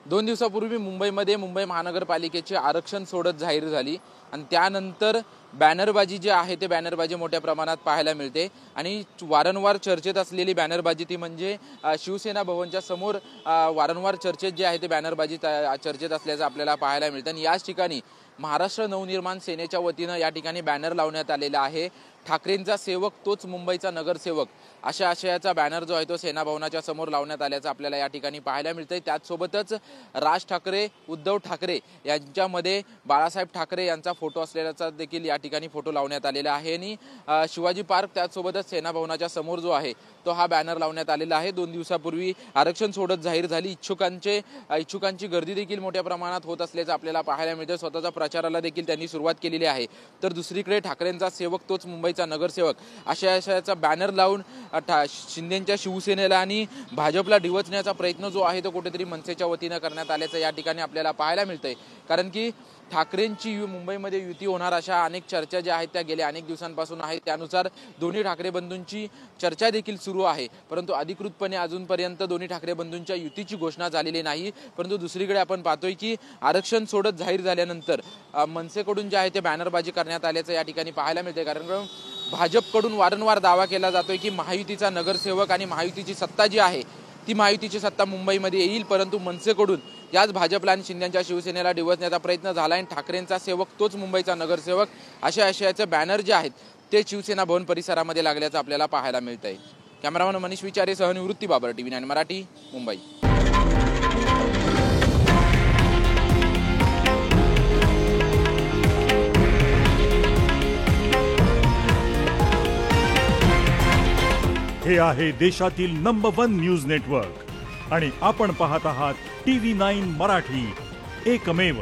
2 दिवसापूर्वी मुंबईमध्ये मुंबई महानगरपालिकेची आरक्षण सोडत जाहीर झाली आणि त्यानंतर बॅनरबाजी जी आहे ते बॅनरबाजी मोठ्या प्रमाणात पाहायला मिळते आणि वारंवार चर्चेत असलेली बॅनरबाजी ती म्हणजे शिवसेना भवनच्या समोर वारंवार चर्चेत जे आहे ते बॅनरबाजी चर्चेत असल्याचं आपल्याला पाहायला मिळतं आणि याच ठिकाणी महाराष्ट्र नवनिर्माण सेनेच्या वतीनं या ठिकाणी बॅनर लावण्यात आलेला आहे। ठाकरेंचा सेवक तोच मुंबईचा नगरसेवक अशा आशयाचा बॅनर जो आहे तो सेना भवनाच्या समोर लावण्यात आल्याचं आपल्याला या ठिकाणी पाहायला मिळतंय। त्याचसोबतच राज ठाकरे उद्धव ठाकरे यांच्यामध्ये बाळासाहेब ठाकरे यांचा फोटो असलेल्याचा देखील या ठिकाणी फोटो लावण्यात आलेला आहे आणि शिवाजी पार्क त्याचसोबतच सेना भवनाच्या समोर जो आहे तो हा बॅनर लावण्यात आलेला आहे। 2 दिवसापूर्वी आरक्षण सोडत जाहीर झाली। इच्छुकांची गर्दी देखील मोठ्या प्रमाणात होत असल्याचं आपल्याला पाहायला मिळतं। स्वतःच्या प्रचाराला देखील त्यांनी सुरुवात केलेली आहे। तर दुसरीकडे ठाकरेंचा सेवक तोच मुंबईचा नगरसेवक अशा आशयाचा बॅनर लावून शिंदेच्या शिवसेनेला आणि भाजपला डिवचण्याचा प्रयत्न जो आहे तो कुठेतरी मनसेच्या वतीनं करण्यात आल्याचं या ठिकाणी आपल्याला पाहायला मिळतंय। कारण की ठाकरेंची मुंबईमध्ये युती होणार अशा अनेक चर्चा ज्या आहेत त्या गेल्या अनेक दिवसांपासून आहेत। त्यानुसार दोन्ही ठाकरे बंधूंची चर्चा देखील सुरू आहे, परंतु अधिकृतपणे अजूनपर्यंत दोन्ही ठाकरे बंधूंच्या युतीची घोषणा झालेली नाही। परंतु दुसरीकडे आपण पाहतोय की आरक्षण सोडत जाहीर झाल्यानंतर मनसेकडून जे आहे ते बॅनरबाजी करण्यात आल्याचं या ठिकाणी पाहायला मिळते। कारण भाजपकडून वारंवार दावा केला जातोय की महायुतीचा नगरसेवक आणि महायुतीची सत्ता जी आहे ती महायुतीची सत्ता मुंबईमध्ये येईल, परंतु मनसेकडून याच भाजपला आणि शिंदेच्या शिवसेनेला डिवचण्याचा प्रयत्न झाला आणि ठाकरेंचा सेवक तोच मुंबईचा नगरसेवक अशा आशयाचे बॅनर जे आहेत ते शिवसेना भवन परिसरामध्ये लागल्याचं आपल्याला पाहायला मिळतंय। कॅमेरामन मनीष विचारे सह निवृत्ती बाबर, TV9 मराठी, मुंबई। हे आहे देशातील नंबर 1 न्यूज नेटवर्क आणि आपण पाहत आहात TV9 मराठी, एकमेव।